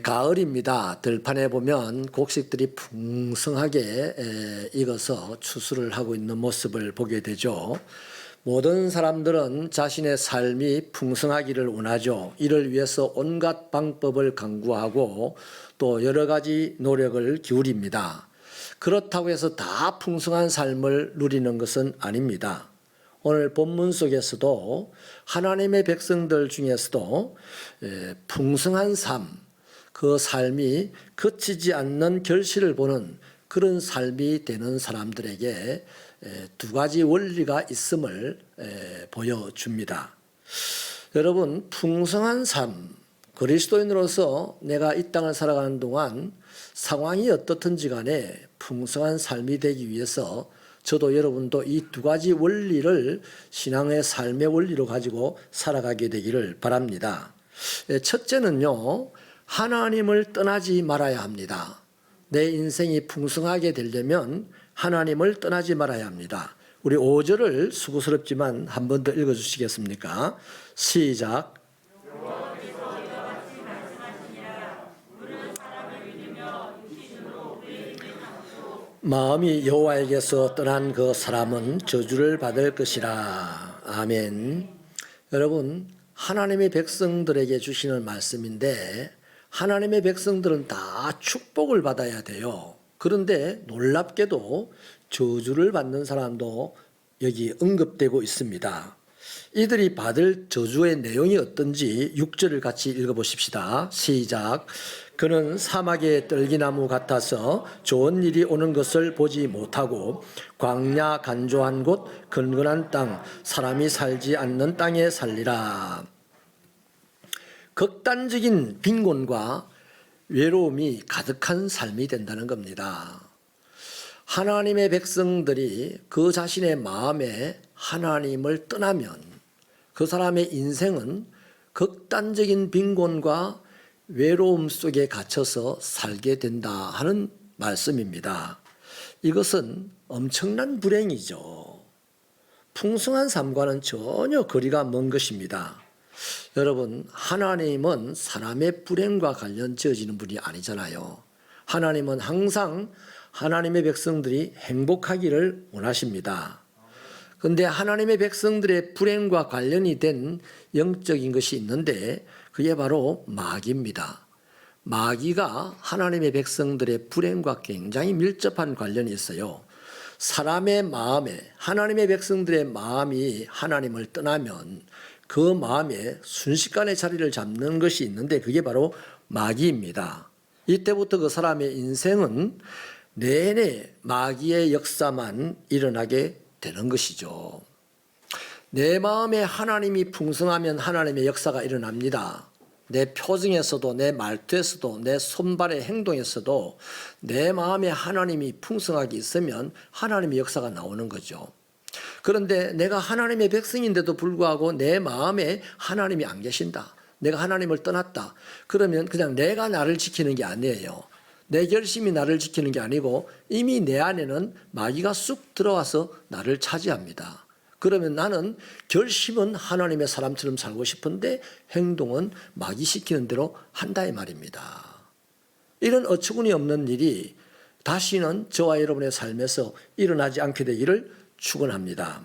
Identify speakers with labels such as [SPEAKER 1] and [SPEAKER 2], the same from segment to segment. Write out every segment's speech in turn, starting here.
[SPEAKER 1] 가을입니다. 들판에 보면 곡식들이 풍성하게 익어서 추수를 하고 있는 모습을 보게 되죠. 모든 사람들은 자신의 삶이 풍성하기를 원하죠. 이를 위해서 온갖 방법을 강구하고 또 여러 가지 노력을 기울입니다. 그렇다고 해서 다 풍성한 삶을 누리는 것은 아닙니다. 오늘 본문 속에서도 하나님의 백성들 중에서도 풍성한 삶, 그 삶이 그치지 않는 결실을 보는 그런 삶이 되는 사람들에게 두 가지 원리가 있음을 보여줍니다. 여러분, 풍성한 삶, 그리스도인으로서 내가 이 땅을 살아가는 동안 상황이 어떻든지 간에 풍성한 삶이 되기 위해서 저도 여러분도 이 두 가지 원리를 신앙의 삶의 원리로 가지고 살아가게 되기를 바랍니다. 첫째는요, 하나님을 떠나지 말아야 합니다. 내 인생이 풍성하게 되려면 하나님을 떠나지 말아야 합니다. 우리 5절을 수고스럽지만 한 번 더 읽어주시겠습니까? 시작. 마음이 여호와에게서 떠난 그 사람은 저주를 받을 것이라. 아멘. 여러분, 하나님의 백성들에게 주시는 말씀인데 하나님의 백성들은 다 축복을 받아야 돼요. 그런데 놀랍게도 저주를 받는 사람도 여기 언급되고 있습니다. 이들이 받을 저주의 내용이 어떤지 6절을 같이 읽어보십시다. 시작. 그는 사막의 떨기나무 같아서 좋은 일이 오는 것을 보지 못하고 광야 간조한 곳 근근한 땅 사람이 살지 않는 땅에 살리라. 극단적인 빈곤과 외로움이 가득한 삶이 된다는 겁니다. 하나님의 백성들이 그 자신의 마음에 하나님을 떠나면 그 사람의 인생은 극단적인 빈곤과 외로움 속에 갇혀서 살게 된다 하는 말씀입니다. 이것은 엄청난 불행이죠. 풍성한 삶과는 전혀 거리가 먼 것입니다. 여러분, 하나님은 사람의 불행과 관련 지어지는 분이 아니잖아요. 하나님은 항상 하나님의 백성들이 행복하기를 원하십니다. 그런데 하나님의 백성들의 불행과 관련이 된 영적인 것이 있는데 그게 바로 마귀입니다. 마귀가 하나님의 백성들의 불행과 굉장히 밀접한 관련이 있어요. 사람의 마음에, 하나님의 백성들의 마음이 하나님을 떠나면 그 마음에 순식간에 자리를 잡는 것이 있는데 그게 바로 마귀입니다. 이때부터 그 사람의 인생은 내내 마귀의 역사만 일어나게 되는 것이죠. 내 마음에 하나님이 풍성하면 하나님의 역사가 일어납니다. 내 표정에서도 내 말투에서도 내 손발의 행동에서도 내 마음에 하나님이 풍성하게 있으면 하나님의 역사가 나오는 거죠. 그런데 내가 하나님의 백성인데도 불구하고 내 마음에 하나님이 안 계신다. 내가 하나님을 떠났다. 그러면 그냥 내가 나를 지키는 게 아니에요. 내 결심이 나를 지키는 게 아니고 이미 내 안에는 마귀가 쑥 들어와서 나를 차지합니다. 그러면 나는 결심은 하나님의 사람처럼 살고 싶은데 행동은 마귀 시키는 대로 한다 이 말입니다. 이런 어처구니 없는 일이 다시는 저와 여러분의 삶에서 일어나지 않게 되기를 축원합니다.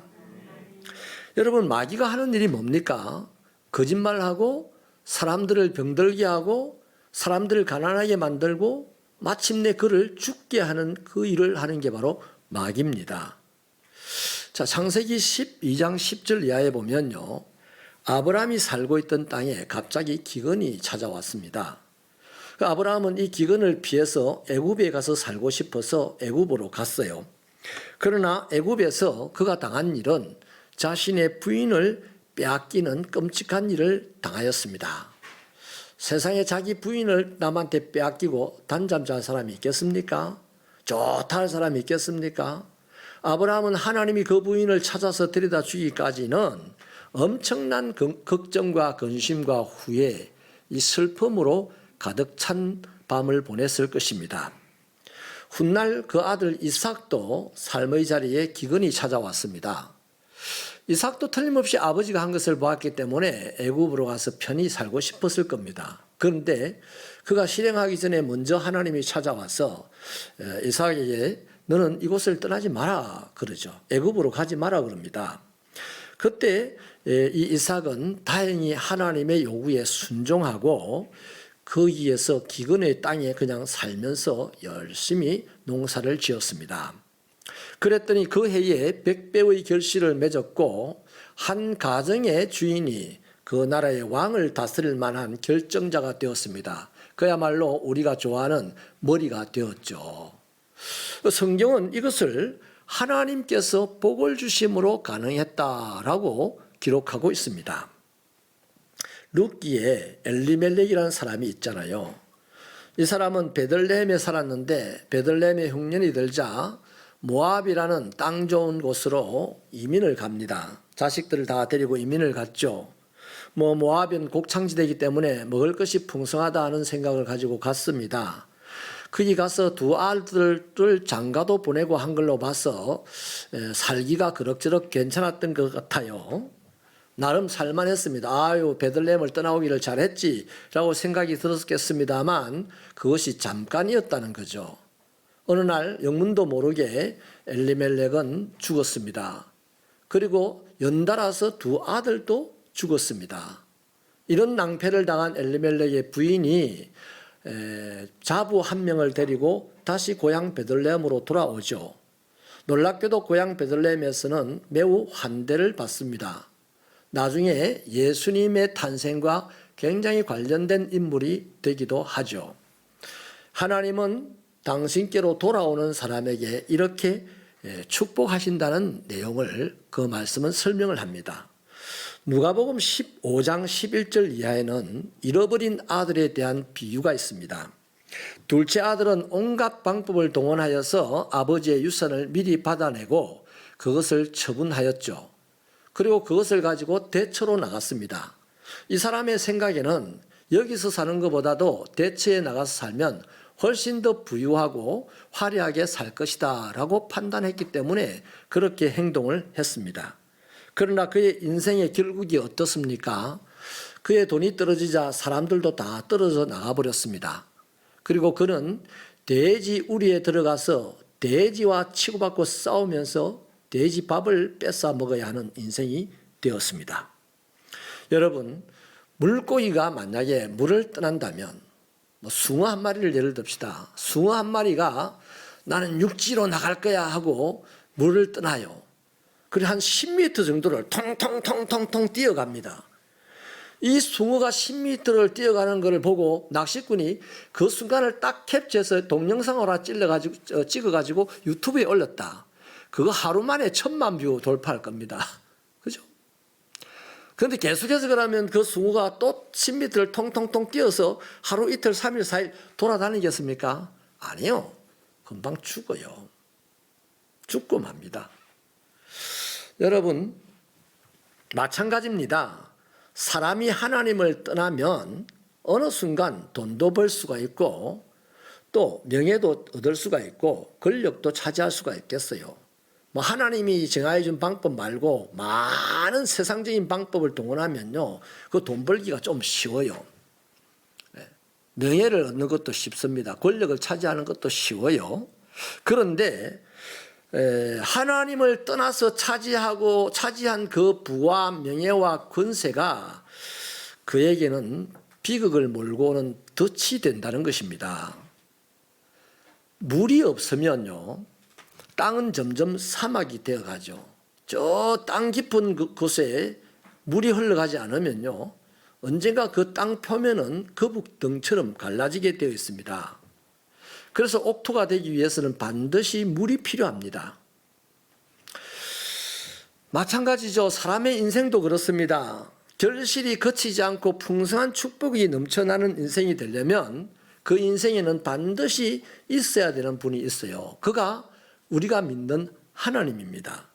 [SPEAKER 1] 여러분, 마귀가 하는 일이 뭡니까? 거짓말하고 사람들을 병들게 하고 사람들을 가난하게 만들고 마침내 그를 죽게 하는 그 일을 하는 게 바로 마귀입니다. 자, 창세기 12장 10절 이하에 보면요, 아브라함이 살고 있던 땅에 갑자기 기근이 찾아왔습니다. 아브라함은 이 기근을 피해서 애굽에 가서 살고 싶어서 애굽으로 갔어요. 그러나 애굽에서 그가 당한 일은 자신의 부인을 빼앗기는 끔찍한 일을 당하였습니다. 세상에 자기 부인을 남한테 빼앗기고 단잠잘 사람이 있겠습니까? 좋다 할 사람이 있겠습니까? 아브라함은 하나님이 그 부인을 찾아서 데려다 주기까지는 엄청난 걱정과 근심과 후회, 이 슬픔으로 가득 찬 밤을 보냈을 것입니다. 훗날 그 아들 이삭도 삶의 자리에 기근이 찾아왔습니다. 이삭도 틀림없이 아버지가 한 것을 보았기 때문에 애굽으로 가서 편히 살고 싶었을 겁니다. 그런데 그가 실행하기 전에 먼저 하나님이 찾아와서 이삭에게 너는 이곳을 떠나지 마라 그러죠. 애굽으로 가지 마라 그럽니다. 그때 이 이삭은 다행히 하나님의 요구에 순종하고 거기에서 기근의 땅에 그냥 살면서 열심히 농사를 지었습니다. 그랬더니 그 해에 100배의 결실을 맺었고 한 가정의 주인이 그 나라의 왕을 다스릴 만한 결정자가 되었습니다. 그야말로 우리가 좋아하는 머리가 되었죠. 성경은 이것을 하나님께서 복을 주심으로 가능했다라고 기록하고 있습니다. 룻기에 엘리멜렉이라는 사람이 있잖아요. 이 사람은 베들레헴에 살았는데 베들레헴에 흉년이 들자 모압이라는 땅 좋은 곳으로 이민을 갑니다. 자식들을 다 데리고 이민을 갔죠. 모압은 곡창지대이기 때문에 먹을 것이 풍성하다 하는 생각을 가지고 갔습니다. 거기 가서 두 아들을 장가도 보내고 한 걸로 봐서 살기가 그럭저럭 괜찮았던 것 같아요. 나름 살만했습니다. 아유, 베들레헴을 떠나오기를 잘했지라고 생각이 들었겠습니다만 그것이 잠깐이었다는 거죠. 어느 날 영문도 모르게 엘리멜렉은 죽었습니다. 그리고 연달아서 두 아들도 죽었습니다. 이런 낭패를 당한 엘리멜렉의 부인이 자부 한 명을 데리고 다시 고향 베들레헴으로 돌아오죠. 놀랍게도 고향 베들레헴에서는 매우 환대를 받습니다. 나중에 예수님의 탄생과 굉장히 관련된 인물이 되기도 하죠. 하나님은 당신께로 돌아오는 사람에게 이렇게 축복하신다는 내용을 그 말씀은 설명을 합니다. 누가복음 15장 11절 이하에는 잃어버린 아들에 대한 비유가 있습니다. 둘째 아들은 온갖 방법을 동원하여서 아버지의 유산을 미리 받아내고 그것을 처분하였죠. 그리고 그것을 가지고 대처로 나갔습니다. 이 사람의 생각에는 여기서 사는 것보다도 대처에 나가서 살면 훨씬 더 부유하고 화려하게 살 것이다 라고 판단했기 때문에 그렇게 행동을 했습니다. 그러나 그의 인생의 결국이 어떻습니까? 그의 돈이 떨어지자 사람들도 다 떨어져 나가버렸습니다. 그리고 그는 돼지 우리에 들어가서 돼지와 치고받고 싸우면서 돼지 밥을 뺏어 먹어야 하는 인생이 되었습니다. 여러분, 물고기가 만약에 물을 떠난다면 숭어 한 마리를 예를 듭시다. 숭어 한 마리가 나는 육지로 나갈 거야 하고 물을 떠나요. 그리고 한 10m 정도를 통통통통통 뛰어갑니다. 이 숭어가 10m를 뛰어가는 것을 보고 낚시꾼이 그 순간을 딱 캡처해서 동영상으로 찍어가지고 유튜브에 올렸다. 그거 하루 만에 1000만 뷰 돌파할 겁니다. 그죠? 그런데 계속해서 그러면 그 숭어가 또 10m를 통통통 뛰어서 하루 이틀 3일 4일 돌아다니겠습니까? 아니요. 금방 죽어요. 죽고 맙니다. 여러분, 마찬가지입니다. 사람이 하나님을 떠나면 어느 순간 돈도 벌 수가 있고 또 명예도 얻을 수가 있고 권력도 차지할 수가 있겠어요. 하나님이 정하여 준 방법 말고 많은 세상적인 방법을 동원하면요, 그 돈 벌기가 좀 쉬워요. 명예를 얻는 것도 쉽습니다. 권력을 차지하는 것도 쉬워요. 그런데 하나님을 떠나서 차지한 그 부와 명예와 권세가 그에게는 비극을 몰고 오는 덫이 된다는 것입니다. 물이 없으면요, 땅은 점점 사막이 되어가죠. 저 땅 깊은 곳에 물이 흘러가지 않으면요, 언젠가 그 땅 표면은 거북등처럼 갈라지게 되어 있습니다. 그래서 옥토가 되기 위해서는 반드시 물이 필요합니다. 마찬가지죠. 사람의 인생도 그렇습니다. 결실이 거치지 않고 풍성한 축복이 넘쳐나는 인생이 되려면 그 인생에는 반드시 있어야 되는 분이 있어요. 그가 우리가 믿는 하나님입니다.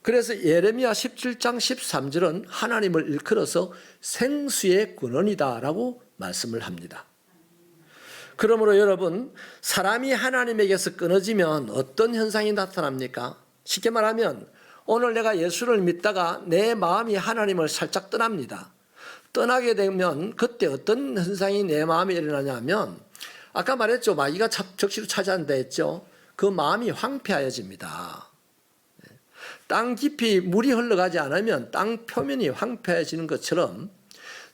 [SPEAKER 1] 그래서 예레미야 17장 13절은 하나님을 일컬어서 생수의 근원이다라고 말씀을 합니다. 그러므로 여러분, 사람이 하나님에게서 끊어지면 어떤 현상이 나타납니까? 쉽게 말하면 오늘 내가 예수를 믿다가 내 마음이 하나님을 살짝 떠납니다. 떠나게 되면 그때 어떤 현상이 내 마음에 일어나냐면, 아까 말했죠. 마귀가 적시로 차지한다 했죠. 그 마음이 황폐해집니다. 땅 깊이 물이 흘러가지 않으면 땅 표면이 황폐해지는 것처럼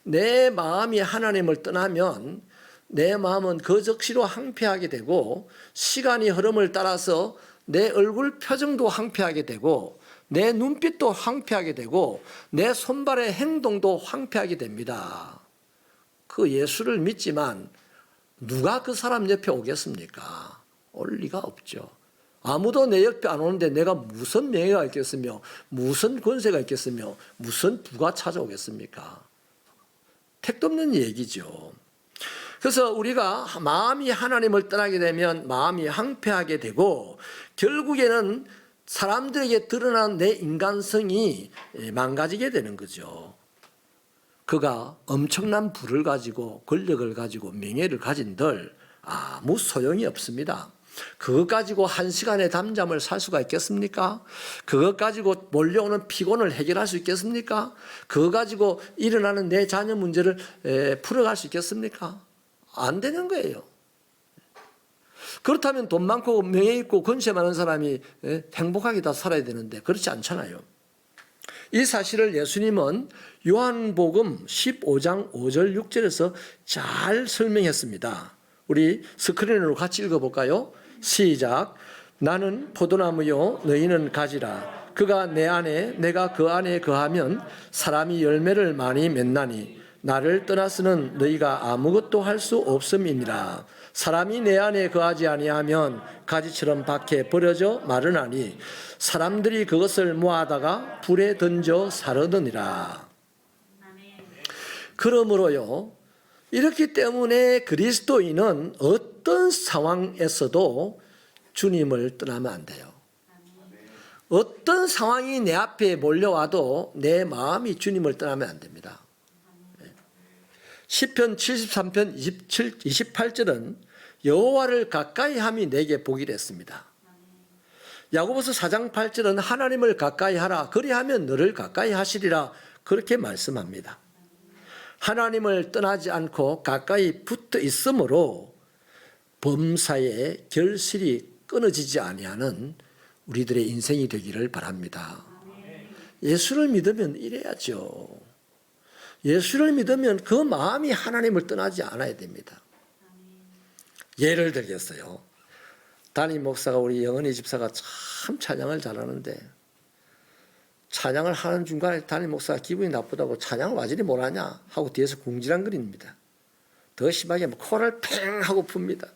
[SPEAKER 1] 내 마음이 하나님을 떠나면 내 마음은 그 적시로 황폐하게 되고, 시간이 흐름을 따라서 내 얼굴 표정도 황폐하게 되고, 내 눈빛도 황폐하게 되고, 내 손발의 행동도 황폐하게 됩니다. 그 예수를 믿지만 누가 그 사람 옆에 오겠습니까? 올 리가 없죠. 아무도 내 옆에 안 오는데 내가 무슨 명예가 있겠으며, 무슨 권세가 있겠으며, 무슨 부가 찾아오겠습니까? 택도 없는 얘기죠. 그래서 우리가 마음이 하나님을 떠나게 되면 마음이 황폐하게 되고, 결국에는 사람들에게 드러난 내 인간성이 망가지게 되는 거죠. 그가 엄청난 부를 가지고 권력을 가지고 명예를 가진들 아무 소용이 없습니다. 그것 가지고 한 시간의 잠잠을 살 수가 있겠습니까? 그것 가지고 몰려오는 피곤을 해결할 수 있겠습니까? 그것 가지고 일어나는 내 자녀 문제를 풀어갈 수 있겠습니까? 안 되는 거예요. 그렇다면 돈 많고 명예 있고 권세 많은 사람이 행복하게 다 살아야 되는데 그렇지 않잖아요. 이 사실을 예수님은 요한복음 15장 5절 6절에서 잘 설명했습니다. 우리 스크린으로 같이 읽어볼까요? 시작. 나는 포도나무요 너희는 가지라. 그가 내 안에 내가 그 안에 거하면 사람이 열매를 많이 맺나니 나를 떠나서는 너희가 아무것도 할 수 없음이니라. 사람이 내 안에 거하지 아니하면 가지처럼 밖에 버려져 마르나니 사람들이 그것을 모아다가 불에 던져 사르느니라. 그러므로요, 이렇기 때문에 그리스도인은 어떤 상황에서도 주님을 떠나면 안 돼요. 어떤 상황이 내 앞에 몰려와도 내 마음이 주님을 떠나면 안 됩니다. 시편 73편 28절은 여호와를 가까이 함이 내게 복이랬습니다. 야고보서 4장 8절은 하나님을 가까이 하라 그리하면 너를 가까이 하시리라 그렇게 말씀합니다. 하나님을 떠나지 않고 가까이 붙어 있으므로 범사에 결실이 끊어지지 아니하는 우리들의 인생이 되기를 바랍니다. 예수를 믿으면 이래야죠. 예수를 믿으면 그 마음이 하나님을 떠나지 않아야 됩니다. 예를 들겠어요. 담임 목사가 우리 영은이 집사가 참 찬양을 잘하는데 찬양을 하는 중간에 담임 목사가 기분이 나쁘다고 찬양을 와저리 못하냐 하고 뒤에서 궁지랑거립니다. 더 심하게 코를 팽 하고 풉니다.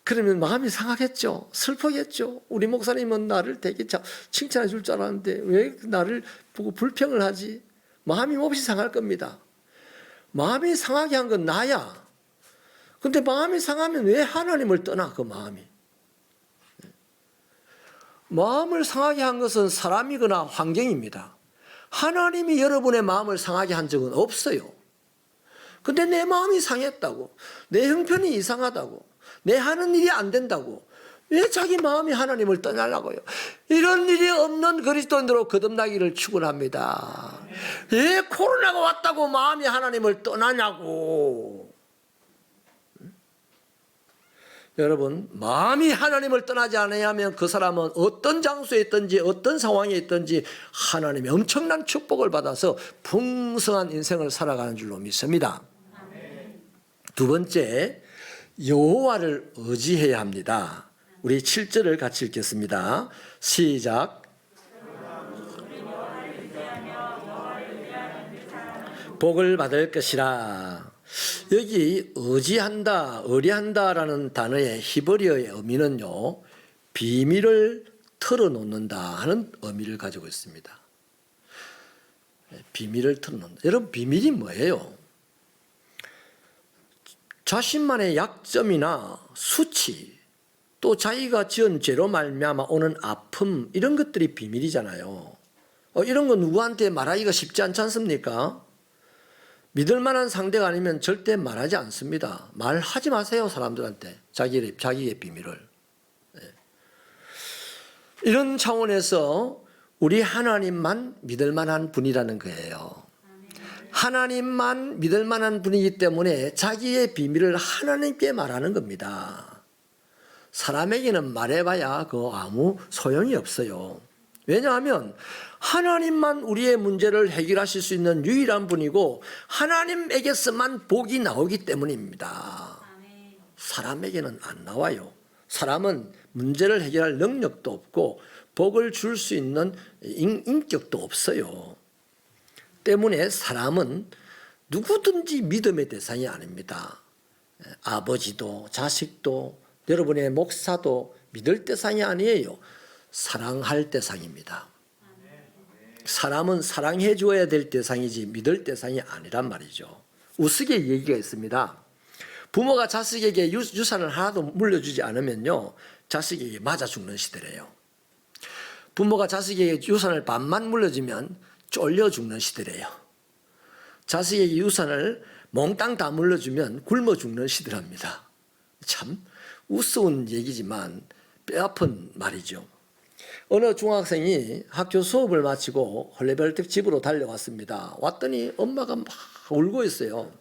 [SPEAKER 1] 그러면 마음이 상하겠죠. 슬프겠죠. 우리 목사님은 나를 되게 칭찬해 줄 줄 알았는데 왜 나를 보고 불평을 하지? 마음이 몹시 상할 겁니다. 마음이 상하게 한 건 나야. 근데 마음이 상하면 왜 하나님을 떠나 그 마음이? 마음을 상하게 한 것은 사람이거나 환경입니다. 하나님이 여러분의 마음을 상하게 한 적은 없어요. 근데 내 마음이 상했다고, 내 형편이 이상하다고, 내 하는 일이 안 된다고 왜 자기 마음이 하나님을 떠나려고요? 이런 일이 없는 그리스도인으로 거듭나기를 축원합니다. 왜 코로나가 왔다고 마음이 하나님을 떠나냐고. 여러분, 마음이 하나님을 떠나지 않으면 그 사람은 어떤 장소에 있든지 어떤 상황에 있든지 하나님의 엄청난 축복을 받아서 풍성한 인생을 살아가는 줄로 믿습니다. 두 번째, 여호와를 의지해야 합니다. 우리 7절을 같이 읽겠습니다. 시작. 복을 받을 것이라. 여기 의지한다, 의뢰한다라는 단어의 히브리어의 의미는요, 비밀을 털어놓는다 하는 의미를 가지고 있습니다. 비밀을 털어놓는다. 여러분, 비밀이 뭐예요? 자신만의 약점이나 수치, 또 자기가 지은 죄로 말미암아 오는 아픔, 이런 것들이 비밀이잖아요. 이런 거 누구한테 말하기가 쉽지 않지 않습니까? 믿을 만한 상대가 아니면 절대 말하지 않습니다. 말하지 마세요, 사람들한테. 자기의 비밀을. 이런 차원에서 우리 하나님만 믿을 만한 분이라는 거예요. 하나님만 믿을 만한 분이기 때문에 자기의 비밀을 하나님께 말하는 겁니다. 사람에게는 말해봐야 그 아무 소용이 없어요. 왜냐하면 하나님만 우리의 문제를 해결하실 수 있는 유일한 분이고 하나님에게서만 복이 나오기 때문입니다. 사람에게는 안 나와요. 사람은 문제를 해결할 능력도 없고 복을 줄 수 있는 인격도 없어요. 때문에 사람은 누구든지 믿음의 대상이 아닙니다. 아버지도 자식도 여러분의 목사도 믿을 대상이 아니에요. 사랑할 대상입니다. 사람은 사랑해 줘야 될 대상이지 믿을 대상이 아니란 말이죠. 우스개 얘기가 있습니다. 부모가 자식에게 유산을 하나도 물려주지 않으면요, 자식에게 맞아 죽는 시대래요. 부모가 자식에게 유산을 반만 물려주면 쫄려 죽는 시대래요. 자식에게 유산을 몽땅 다 물려주면 굶어 죽는 시대랍니다. 참 우스운 얘기지만 뼈아픈 말이죠. 어느 중학생이 학교 수업을 마치고 헐레벌떡 집으로 달려왔습니다. 왔더니 엄마가 막 울고 있어요.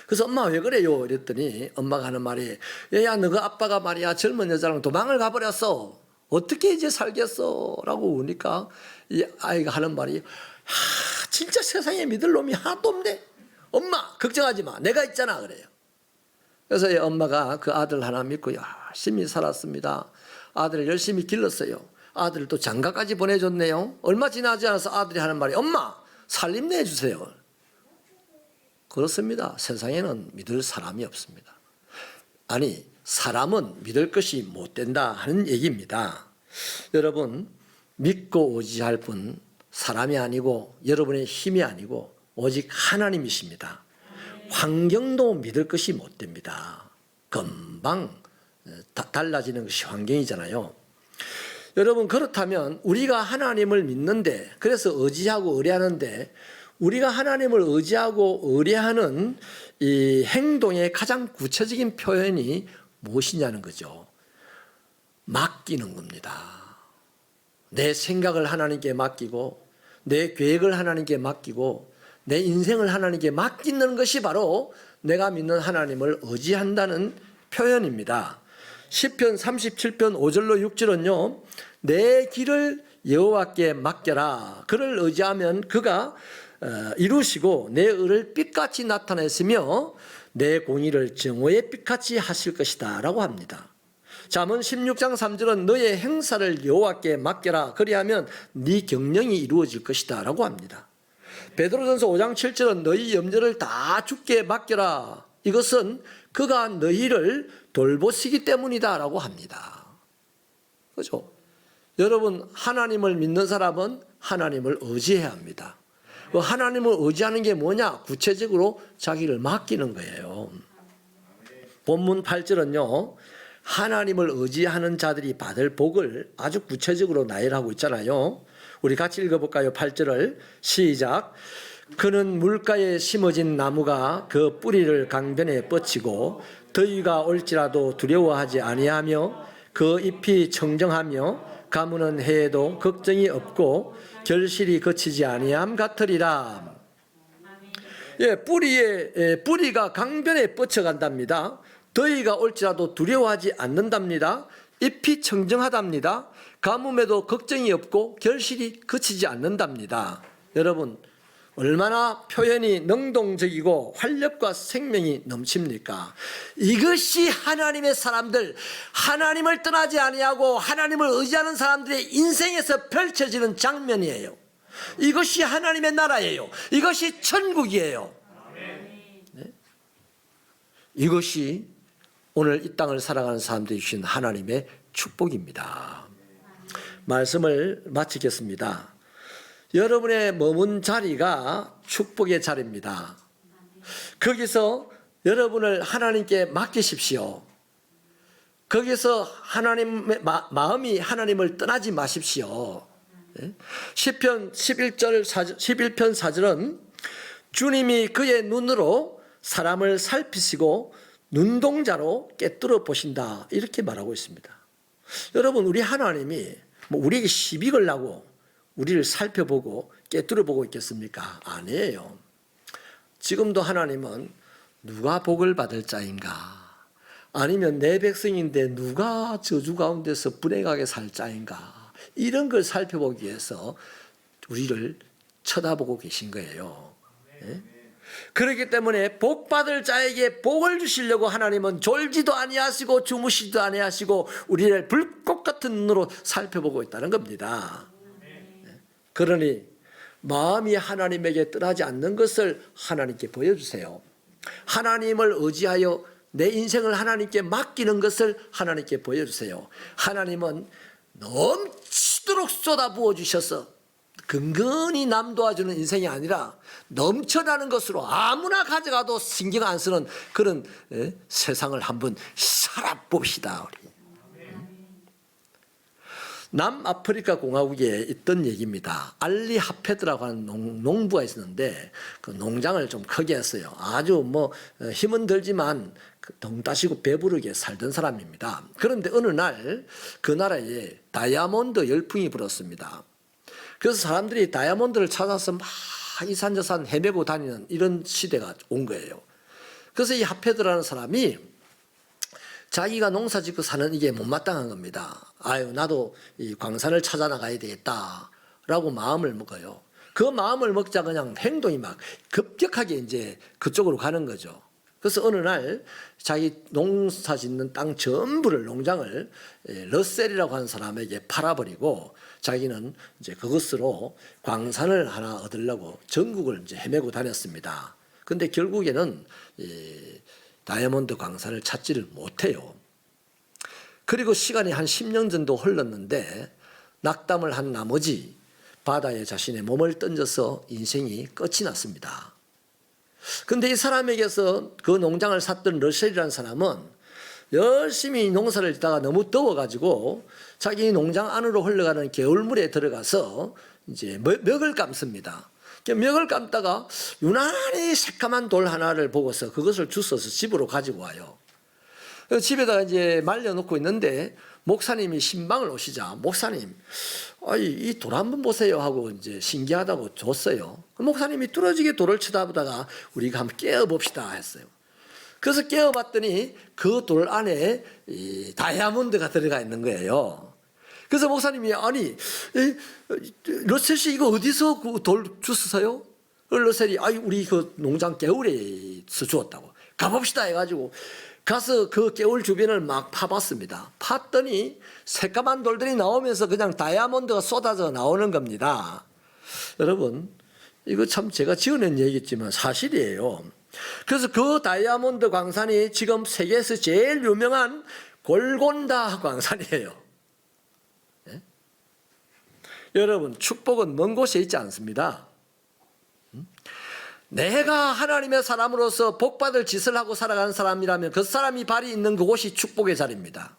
[SPEAKER 1] 그래서 엄마 왜 그래요? 이랬더니 엄마가 하는 말이, 얘야 너가 아빠가 말이야 젊은 여자랑 도망을 가버렸어. 어떻게 이제 살겠어? 라고 우니까 이 아이가 하는 말이, 진짜 세상에 믿을 놈이 하나도 없네. 엄마 걱정하지 마, 내가 있잖아. 그래요. 그래서 엄마가 그 아들 하나 믿고 열심히 살았습니다. 아들을 열심히 길렀어요. 아들을 또 장가까지 보내줬네요. 얼마 지나지 않아서 아들이 하는 말이, 엄마 살림 내주세요. 그렇습니다. 세상에는 믿을 사람이 없습니다. 아니, 사람은 믿을 것이 못 된다 하는 얘기입니다. 여러분, 믿고 의지할 분 사람이 아니고 여러분의 힘이 아니고 오직 하나님이십니다. 환경도 믿을 것이 못 됩니다. 금방 달라지는 것이 환경이잖아요. 여러분, 그렇다면 우리가 하나님을 믿는데, 그래서 의지하고 의뢰하는데, 우리가 하나님을 의지하고 의뢰하는 이 행동의 가장 구체적인 표현이 무엇이냐는 거죠. 맡기는 겁니다. 내 생각을 하나님께 맡기고 내 계획을 하나님께 맡기고 내 인생을 하나님께 맡기는 것이 바로 내가 믿는 하나님을 의지한다는 표현입니다. 시편 37편 5절로 6절은요, 내 길을 여호와께 맡겨라. 그를 의지하면 그가 이루시고 내 의를 빛같이 나타내시며 내 공의를 정오의 빛같이 하실 것이다 라고 합니다. 잠언 16장 3절은 너의 행사를 여호와께 맡겨라. 그리하면 네 경영이 이루어질 것이다 라고 합니다. 베드로전서 5장 7절은 너희 염려를 다 주께 맡겨라. 이것은 그가 너희를 돌보시기 때문이다 라고 합니다. 그렇죠? 여러분, 하나님을 믿는 사람은 하나님을 의지해야 합니다. 그 하나님을 의지하는 게 뭐냐? 구체적으로 자기를 맡기는 거예요. 본문 8절은요, 하나님을 의지하는 자들이 받을 복을 아주 구체적으로 나열하고 있잖아요. 우리 같이 읽어볼까요? 8절을 시작. 그는 물가에 심어진 나무가 그 뿌리를 강변에 뻗치고 더위가 올지라도 두려워하지 아니하며 그 잎이 청정하며 가무는 해에도 걱정이 없고 결실이 거치지 아니함 같으리라. 예, 뿌리가 강변에 뻗쳐간답니다. 더위가 올지라도 두려워하지 않는답니다. 잎이 청정하답니다. 가뭄에도 걱정이 없고 결실이 거치지 않는답니다. 여러분, 얼마나 표현이 능동적이고 활력과 생명이 넘칩니까? 이것이 하나님의 사람들, 하나님을 떠나지 아니하고 하나님을 의지하는 사람들의 인생에서 펼쳐지는 장면이에요. 이것이 하나님의 나라예요. 이것이 천국이에요. 네? 이것이 오늘 이 땅을 살아가는 사람들이 주신 하나님의 축복입니다. 말씀을 마치겠습니다. 여러분의 머문 자리가 축복의 자리입니다. 거기서 여러분을 하나님께 맡기십시오. 거기서 하나님의 마음이 하나님을 떠나지 마십시오. 시편 11편 4절은 주님이 그의 눈으로 사람을 살피시고 눈동자로 꿰뚫어 보신다, 이렇게 말하고 있습니다. 여러분, 우리 하나님이 우리에게 시비 걸라고 우리를 살펴보고 깨뚫어보고 있겠습니까? 아니에요. 지금도 하나님은 누가 복을 받을 자인가, 아니면 내 백성인데 누가 저주 가운데서 불행하게 살 자인가, 이런 걸 살펴보기 위해서 우리를 쳐다보고 계신 거예요. 예? 그렇기 때문에 복 받을 자에게 복을 주시려고 하나님은 졸지도 아니하시고 주무시지도 아니하시고 우리를 불꽃 같은 눈으로 살펴보고 있다는 겁니다. 그러니 마음이 하나님에게 떠나지 않는 것을 하나님께 보여주세요. 하나님을 의지하여 내 인생을 하나님께 맡기는 것을 하나님께 보여주세요. 하나님은 넘치도록 쏟아부어 주셔서 근근히 남 도와주는 인생이 아니라 넘쳐나는 것으로 아무나 가져가도 신경 안 쓰는 그런 세상을 한번 살아봅시다. 우리. 남아프리카 공화국에 있던 얘기입니다. 알리 하페드라고 하는 농부가 있었는데 그 농장을 좀 크게 했어요. 아주 힘은 들지만 덩 따시고 배부르게 살던 사람입니다. 그런데 어느 날 그 나라에 다이아몬드 열풍이 불었습니다. 그래서 사람들이 다이아몬드를 찾아서 막 이산저산 헤매고 다니는 이런 시대가 온 거예요. 그래서 이 하페드라는 사람이 자기가 농사 짓고 사는 이게 못마땅한 겁니다. 아유, 나도 이 광산을 찾아 나가야 되겠다라고 마음을 먹어요. 그 마음을 먹자 그냥 행동이 막 급격하게 이제 그쪽으로 가는 거죠. 그래서 어느 날 자기 농사 짓는 땅 전부를, 농장을 러셀이라고 하는 사람에게 팔아버리고 자기는 이제 그것으로 광산을 하나 얻으려고 전국을 이제 헤매고 다녔습니다. 근데 결국에는 다이아몬드 광산을 찾지를 못해요. 그리고 시간이 한 10년 정도 흘렀는데 낙담을 한 나머지 바다에 자신의 몸을 던져서 인생이 끝이 났습니다. 근데 이 사람에게서 그 농장을 샀던 러셀이라는 사람은 열심히 농사를 짓다가 너무 더워가지고 자기 농장 안으로 흘러가는 개울물에 들어가서 이제 멱을 감습니다. 멱을 감다가 유난히 새까만 돌 하나를 보고서 그것을 주워서 집으로 가지고 와요. 집에다가 이제 말려놓고 있는데 목사님이 신방을 오시자, 목사님, 이 돌 한번 보세요 하고 이제 신기하다고 줬어요. 목사님이 뚫어지게 돌을 쳐다보다가 우리가 한번 깨어봅시다 했어요. 그래서 깨어봤더니 그 돌 안에 이 다이아몬드가 들어가 있는 거예요. 그래서 목사님이 러셀씨 이거 어디서 그 돌 주웠어요? 러셀이 우리 그 농장 개울에서 주웠다고. 가봅시다 해가지고 가서 그 개울 주변을 막 파봤습니다. 팠더니 새까만 돌들이 나오면서 그냥 다이아몬드가 쏟아져 나오는 겁니다. 여러분, 이거 참 제가 지어낸 얘기겠지만 사실이에요. 그래서 그 다이아몬드 광산이 지금 세계에서 제일 유명한 골곤다 광산이에요. 네? 여러분, 축복은 먼 곳에 있지 않습니다. 내가 하나님의 사람으로서 복받을 짓을 하고 살아가는 사람이라면 그 사람이 발이 있는 그곳이 축복의 자리입니다.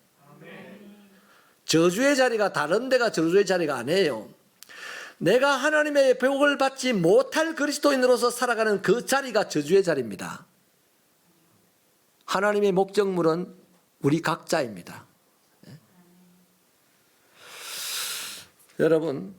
[SPEAKER 1] 저주의 자리가 다른 데가 저주의 자리가 아니에요. 내가 하나님의 복을 받지 못할 그리스도인으로서 살아가는 그 자리가 저주의 자리입니다. 하나님의 목적물은 우리 각자입니다. 여러분,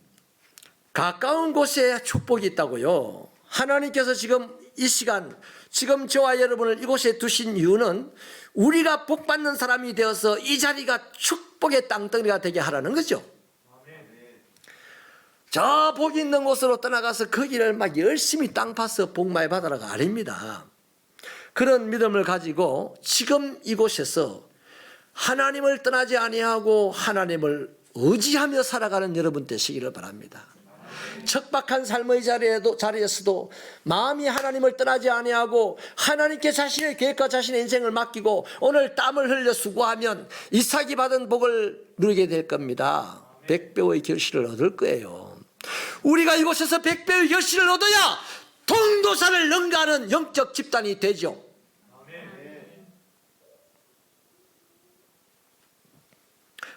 [SPEAKER 1] 가까운 곳에 축복이 있다고요. 하나님께서 지금 이 시간, 지금 저와 여러분을 이곳에 두신 이유는 우리가 복받는 사람이 되어서 이 자리가 축복의 땅덩이가 되게 하라는 거죠. 저 복이 있는 곳으로 떠나가서 거기를 막 열심히 땅 파서 복 많이 받아라가 아닙니다. 그런 믿음을 가지고 지금 이곳에서 하나님을 떠나지 아니하고 하나님을 의지하며 살아가는 여러분 되시기를 바랍니다. 척박한 삶의 자리에서도 마음이 하나님을 떠나지 아니하고 하나님께 자신의 계획과 자신의 인생을 맡기고 오늘 땀을 흘려 수고하면 이삭이 받은 복을 누리게 될 겁니다. 100배의 결실을 얻을 거예요. 우리가 이곳에서 100배의 결실을 얻어야 통도사를 능가하는 영적 집단이 되죠.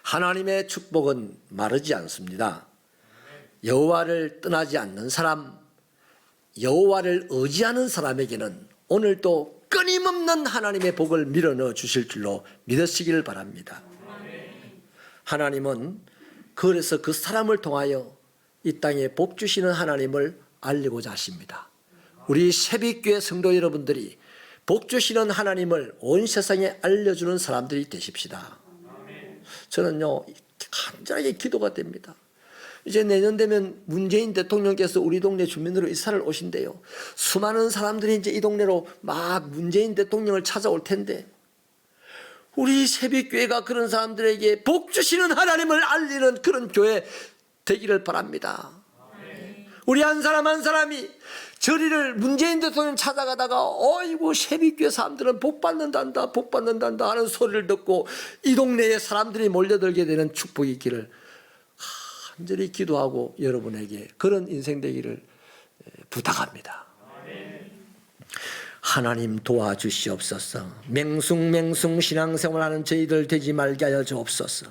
[SPEAKER 1] 하나님의 축복은 마르지 않습니다. 여호와를 떠나지 않는 사람, 여호와를 의지하는 사람에게는 오늘도 끊임없는 하나님의 복을 밀어넣어 주실 줄로 믿으시기를 바랍니다. 하나님은 그래서 그 사람을 통하여 이 땅에 복 주시는 하나님을 알리고자 하십니다. 우리 새빛교회 성도 여러분들이 복 주시는 하나님을 온 세상에 알려주는 사람들이 되십시다. 저는요 간절하게 기도가 됩니다. 이제 내년 되면 문재인 대통령께서 우리 동네 주민으로 이사를 오신대요. 수많은 사람들이 이제 이 동네로 막 문재인 대통령을 찾아올 텐데 우리 새빛교회가 그런 사람들에게 복 주시는 하나님을 알리는 그런 교회 되기를 바랍니다. 우리 한 사람 한 사람이 저리를 문재인 대통령 찾아가다가 어이구 새빛교회 사람들은 복 받는단다 복 받는단다 하는 소리를 듣고 이 동네에 사람들이 몰려들게 되는 축복이 있기를 간절히 기도하고 여러분에게 그런 인생 되기를 부탁합니다. 하나님 도와주시옵소서. 맹숭맹숭 신앙생활하는 저희들 되지 말게 하여 주옵소서.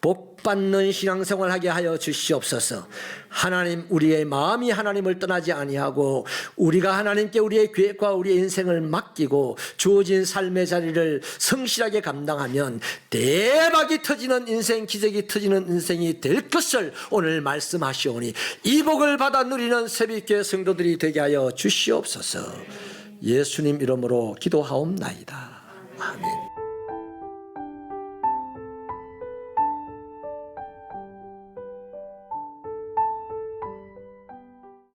[SPEAKER 1] 복받는 신앙생활하게 하여 주시옵소서. 하나님 우리의 마음이 하나님을 떠나지 아니하고 우리가 하나님께 우리의 계획과 우리의 인생을 맡기고 주어진 삶의 자리를 성실하게 감당하면 대박이 터지는 인생, 기적이 터지는 인생이 될 것을 오늘 말씀하시오니 이 복을 받아 누리는 새벽교회 성도들이 되게 하여 주시옵소서. 예수님 이름으로 기도하옵나이다. 아멘.